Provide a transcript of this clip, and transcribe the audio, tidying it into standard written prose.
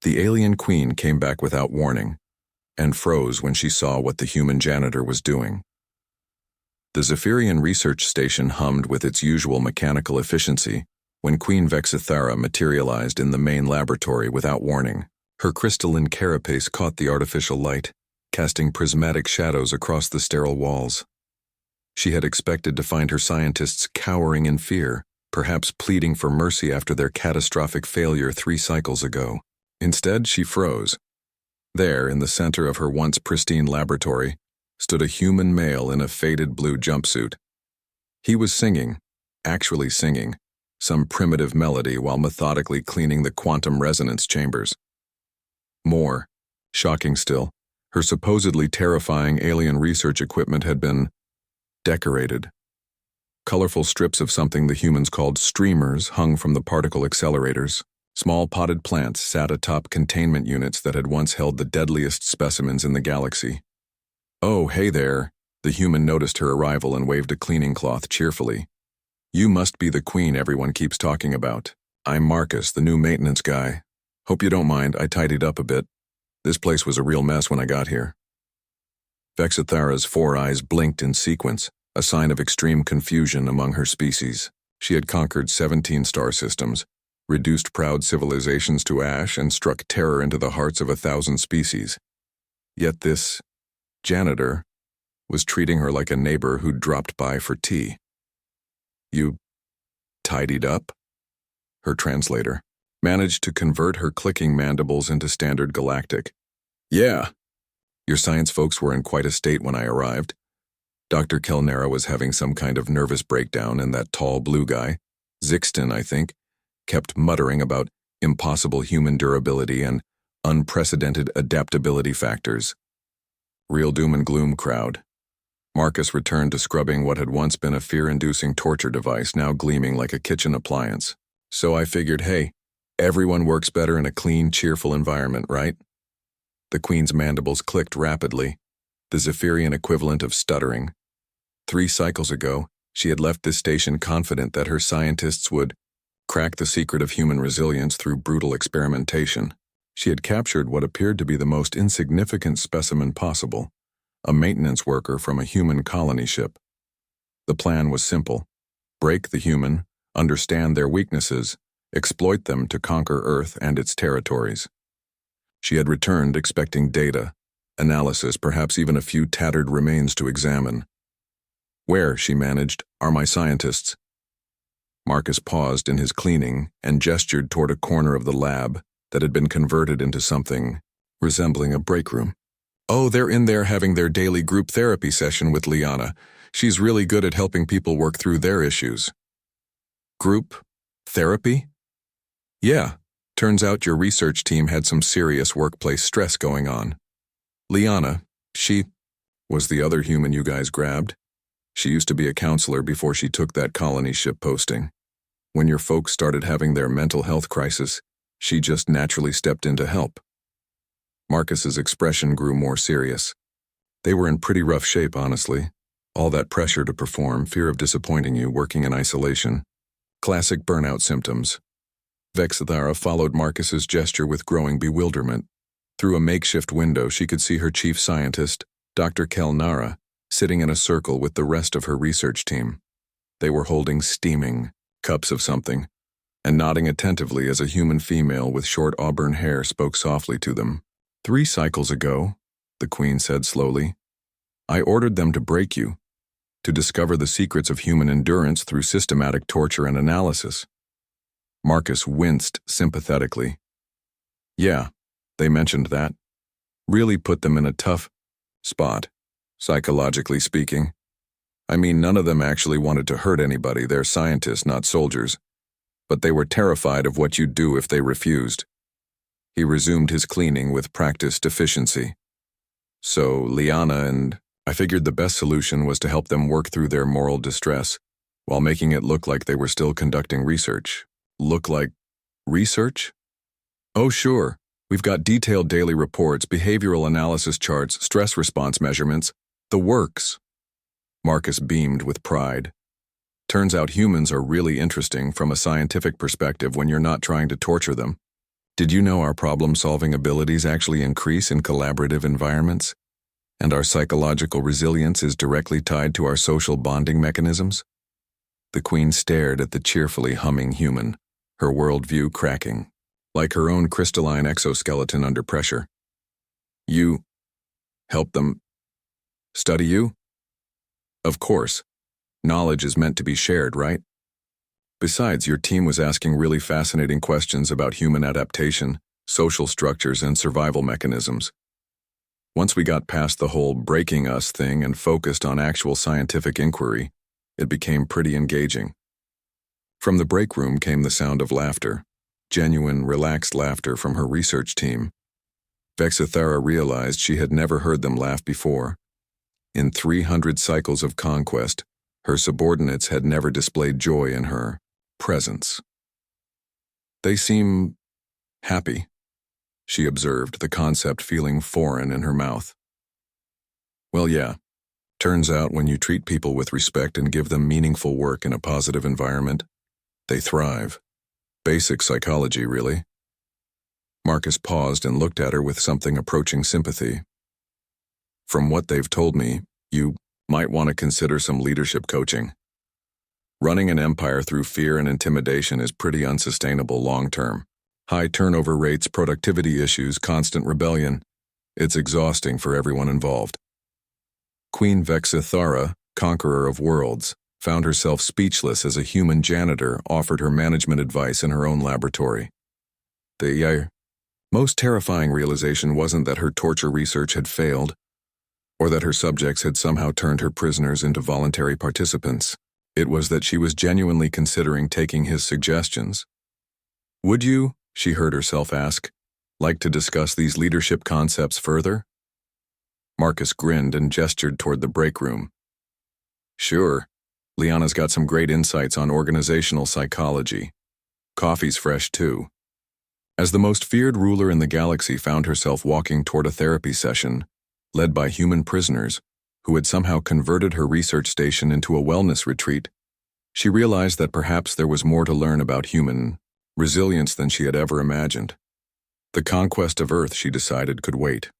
The alien queen came back without warning, and froze when she saw what the human janitor was doing. The Zephyrian research station hummed with its usual mechanical efficiency when Queen Vexithara materialized in the main laboratory without warning. Her crystalline carapace caught the artificial light, casting prismatic shadows across the sterile walls. She had expected to find her scientists cowering in fear, perhaps pleading for mercy after their catastrophic failure 3 cycles ago. Instead, she froze. There, in the center of her once pristine laboratory, stood a human male in a faded blue jumpsuit. He was singing, actually singing, some primitive melody while methodically cleaning the quantum resonance chambers. More, shocking still, her supposedly terrifying alien research equipment had been decorated. Colorful strips of something the humans called streamers hung from the particle accelerators. Small potted plants sat atop containment units that had once held the deadliest specimens in the galaxy. "Oh, hey there," the human noticed her arrival and waved a cleaning cloth cheerfully. "You must be the queen everyone keeps talking about. I'm Marcus, the new maintenance guy. Hope you don't mind, I tidied up a bit. This place was a real mess when I got here." Vexithara's 4 eyes blinked in sequence, a sign of extreme confusion among her species. She had conquered 17 star systems, reduced proud civilizations to ash, and struck terror into the hearts of 1,000 species. Yet this janitor was treating her like a neighbor who'd dropped by for tea. "You tidied up?" Her translator managed to convert her clicking mandibles into standard galactic. "Yeah. Your science folks were in quite a state when I arrived. Dr. Kelnera was having some kind of nervous breakdown, and that tall blue guy, Zixton, I think, kept muttering about impossible human durability and unprecedented adaptability factors. Real doom and gloom crowd." Marcus returned to scrubbing what had once been a fear-inducing torture device, now gleaming like a kitchen appliance. "So I figured, hey, everyone works better in a clean, cheerful environment, right?" The queen's mandibles clicked rapidly, the Zephyrian equivalent of stuttering. 3 cycles ago, she had left this station confident that her scientists would crack the secret of human resilience through brutal experimentation. She had captured what appeared to be the most insignificant specimen possible, a maintenance worker from a human colony ship. The plan was simple: break the human, understand their weaknesses, exploit them to conquer Earth and its territories. She had returned expecting data, analysis, perhaps even a few tattered remains to examine. "Where," she managed, "are my scientists?" Marcus paused in his cleaning and gestured toward a corner of the lab that had been converted into something resembling a break room. "Oh, they're in there having their daily group therapy session with Liana. She's really good at helping people work through their issues." "Group therapy?" "Yeah, turns out your research team had some serious workplace stress going on. Liana, she was the other human you guys grabbed. She used to be a counselor before she took that colony ship posting. When your folks started having their mental health crisis, she just naturally stepped in to help." Marcus's expression grew more serious. They were in pretty rough shape, honestly. All that pressure to perform, fear of disappointing you, working in isolation. Classic burnout symptoms. Vexithara followed Marcus's gesture with growing bewilderment. Through a makeshift window, she could see her chief scientist, Dr. Kelnara, sitting in a circle with the rest of her research team. They were holding steaming cups of something, and nodding attentively as a human female with short auburn hair spoke softly to them. 3 cycles ago," the queen said slowly, "I ordered them to break you, to discover the secrets of human endurance through systematic torture and analysis." Marcus winced sympathetically. "Yeah, they mentioned that. Really put them in a tough spot, psychologically speaking. I mean, none of them actually wanted to hurt anybody. They're scientists, not soldiers. But they were terrified of what you'd do if they refused." He resumed his cleaning with practiced efficiency. "So, Liana and I figured the best solution was to help them work through their moral distress while making it look like they were still conducting research." "Look like research?" "Oh, sure. We've got detailed daily reports, behavioral analysis charts, stress response measurements, the works." Marcus beamed with pride. "Turns out humans are really interesting from a scientific perspective when you're not trying to torture them. Did you know our problem-solving abilities actually increase in collaborative environments? And our psychological resilience is directly tied to our social bonding mechanisms? The Queen stared at the cheerfully humming human, her worldview cracking, like her own crystalline exoskeleton under pressure. You help them study you? Of course. Knowledge is meant to be shared, right? Besides, your team was asking really fascinating questions about human adaptation, social structures, and survival mechanisms. Once we got past the whole breaking us thing and focused on actual scientific inquiry, it became pretty engaging. From the break room came the sound of laughter, genuine, relaxed laughter from her research team. Vexithara realized she had never heard them laugh before. In 300 cycles of conquest, her subordinates had never displayed joy in her presence. They seem happy, she observed, the concept feeling foreign in her mouth. Well, yeah. Turns out when you treat people with respect and give them meaningful work in a positive environment, they thrive. Basic psychology, really. Marcus paused and looked at her with something approaching sympathy. From what they've told me, you might want to consider some leadership coaching. Running an empire through fear and intimidation is pretty unsustainable long-term. High turnover rates, productivity issues, constant rebellion. It's exhausting for everyone involved. Queen Vexithara, conqueror of worlds, found herself speechless as a human janitor offered her management advice in her own laboratory. The most terrifying realization wasn't that her torture research had failed, or that her subjects had somehow turned her prisoners into voluntary participants. It was that she was genuinely considering taking his suggestions. Would you, she heard herself ask, like to discuss these leadership concepts further? Marcus grinned and gestured toward the break room. Sure, Liana's got some great insights on organizational psychology. Coffee's fresh too. As the most feared ruler in the galaxy found herself walking toward a therapy session, led by human prisoners, who had somehow converted her research station into a wellness retreat, she realized that perhaps there was more to learn about human resilience than she had ever imagined. The conquest of Earth, she decided, could wait.